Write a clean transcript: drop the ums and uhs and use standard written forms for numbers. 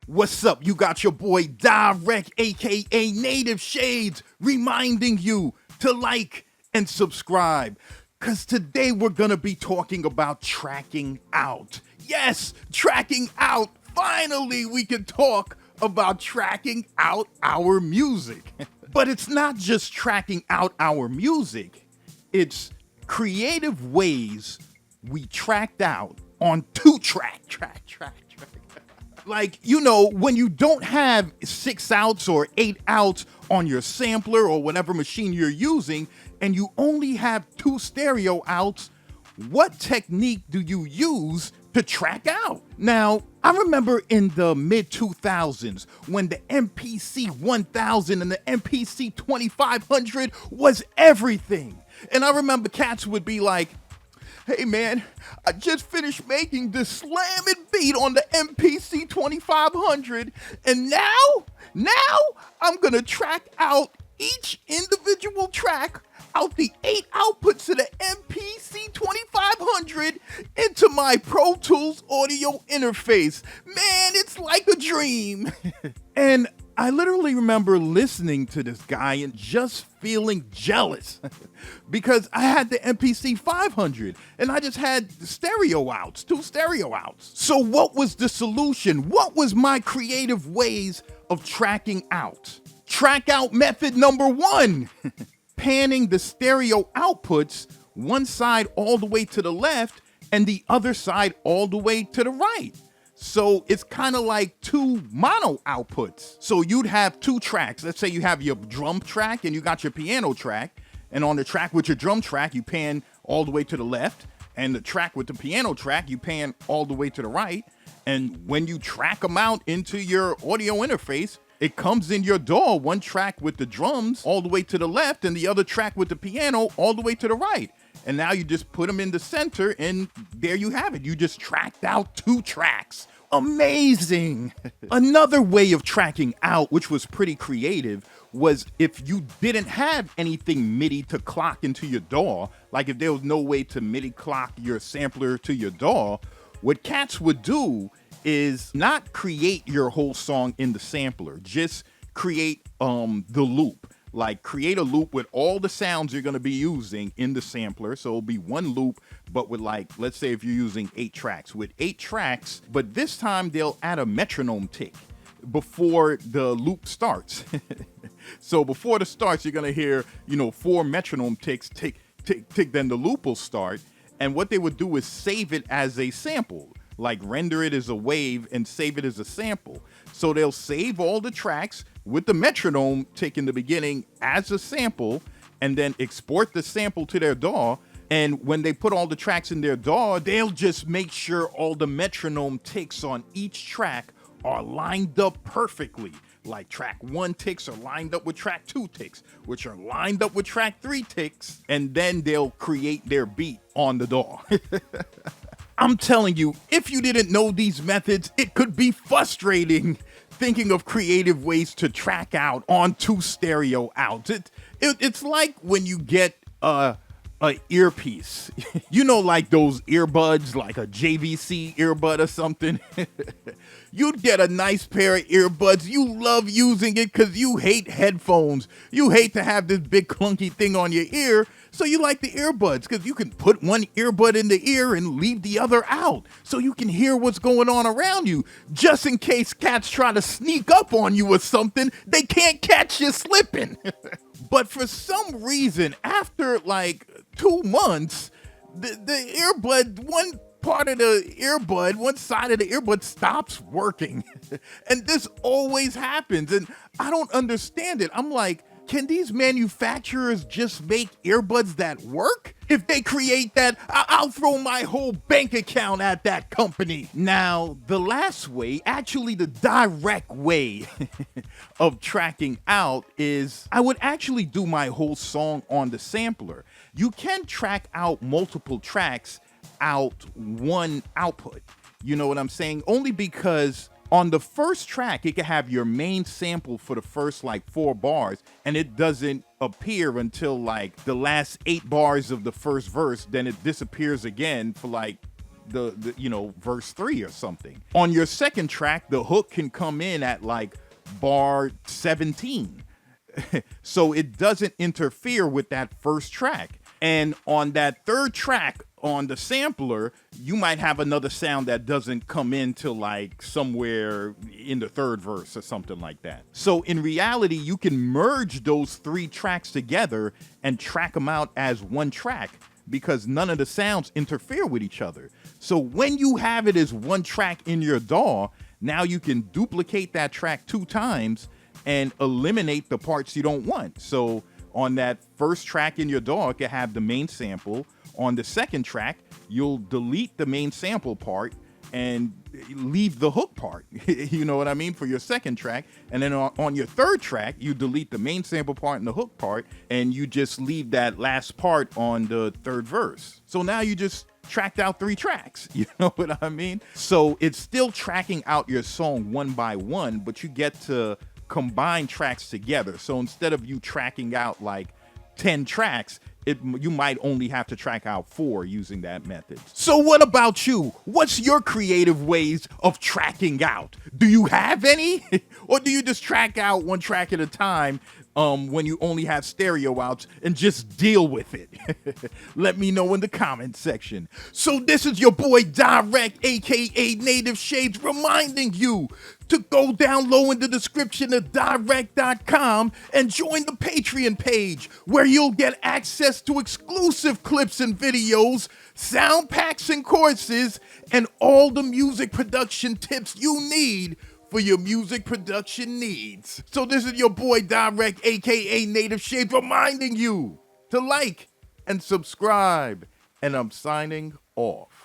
What's up? You got your boy Dyreck, aka Native Shades, reminding you to like and subscribe. Cause today we're gonna be talking about tracking out. Yes, tracking out. Finally, we can talk about tracking out our music. But it's not just tracking out our music, it's creative ways we tracked out on track. Like, when you don't have 6 outs or 8 outs on your sampler or whatever machine you're using, and you only have 2 stereo outs, what technique do you use to track out? Now, I remember in the mid 2000s when the MPC 1000 and the MPC 2500 was everything. And I remember cats would be like, hey man, I just finished making this slamming beat on the MPC 2500, and now I'm gonna track out each individual track out the 8 outputs of the MPC 2500 into my Pro Tools audio interface. Man, it's like a dream. And I literally remember listening to this guy and just feeling jealous because I had the MPC 500 and I just had stereo outs, 2 stereo outs. So what was the solution? What was my creative ways of tracking out? Track out method number 1, panning the stereo outputs one side all the way to the left and the other side all the way to the right. So it's kind of like 2 mono outputs. So you'd have 2 tracks. Let's say you have your drum track and you got your piano track. And on the track with your drum track, you pan all the way to the left. And the track with the piano track, you pan all the way to the right. And when you track them out into your audio interface, it comes in your DAW, one track with the drums all the way to the left and the other track with the piano all the way to the right. And now you just put them in the center and there you have it. You just tracked out 2 tracks. Amazing. Another way of tracking out, which was pretty creative, was if you didn't have anything MIDI to clock into your DAW, like if there was no way to MIDI clock your sampler to your DAW, what cats would do is not create your whole song in the sampler, just create the loop. Like create a loop with all the sounds you're gonna be using in the sampler. So it'll be one loop, but with like, let's say if you're using 8 tracks, with 8 tracks, but this time they'll add a metronome tick before the loop starts. So before the starts, you're gonna hear, 4 metronome ticks, tick, tick, tick, then the loop will start. And what they would do is save it as a sample, like render it as a wave and save it as a sample. So they'll save all the tracks with the metronome tick in the beginning as a sample and then export the sample to their DAW. And when they put all the tracks in their DAW, they'll just make sure all the metronome ticks on each track are lined up perfectly. Like track 1 ticks are lined up with track 2 ticks, which are lined up with track 3 ticks, and then they'll create their beat on the DAW. I'm telling you, if you didn't know these methods, it could be frustrating thinking of creative ways to track out on 2 stereo outs. It's like when you get a earpiece, like those earbuds, like a JVC earbud or something. You'd get a nice pair of earbuds. You love using it because you hate headphones. You hate to have this big clunky thing on your ear. So you like the earbuds because you can put one earbud in the ear and leave the other out so you can hear what's going on around you. Just in case cats try to sneak up on you or something, they can't catch you slipping. But for some reason, after like 2 months, the earbud, one part of the earbud, one side of the earbud stops working. And this always happens. And I don't understand it. I'm like, can these manufacturers just make earbuds that work? If they create that, I'll throw my whole bank account at that company. Now, the last way, actually the direct way of tracking out is I would actually do my whole song on the sampler. You can track out multiple tracks out one output. You know what I'm saying? Only because on the first track, it can have your main sample for the first like 4 bars, and it doesn't appear until like the last 8 bars of the first verse. Then it disappears again for like the verse 3 or something. On your second track, the hook can come in at like bar 17. So it doesn't interfere with that first track. And on that third track on the sampler, you might have another sound that doesn't come in till like somewhere in the third verse or something like that. So in reality, you can merge those 3 tracks together and track them out as one track, because none of the sounds interfere with each other. So when you have it as one track in your DAW, now you can duplicate that track 2 times and eliminate the parts you don't want. So on that first track in your DAW, it can have the main sample. On the second track, you'll delete the main sample part and leave the hook part, you know what I mean, for your second track. And then on your third track, you delete the main sample part and the hook part, and you just leave that last part on the third verse. So now you just tracked out 3 tracks, you know what I mean? So it's still tracking out your song one by one, but you get to combine tracks together. So instead of you tracking out like 10 tracks, you might only have to track out 4 using that method. So what about you? What's your creative ways of tracking out? Do you have any? Or do you just track out 1 track at a time when you only have stereo outs and just deal with it? Let me know in the comment section. So this is your boy Dyreck, aka Native Shades, reminding you to go down low in the description of Dyreck.com and join the Patreon page, where you'll get access to exclusive clips and videos, sound packs and courses, and all the music production tips you need for your music production needs. So this is your boy Dyreck, aka Native Shades, reminding you to like and subscribe. And I'm signing off.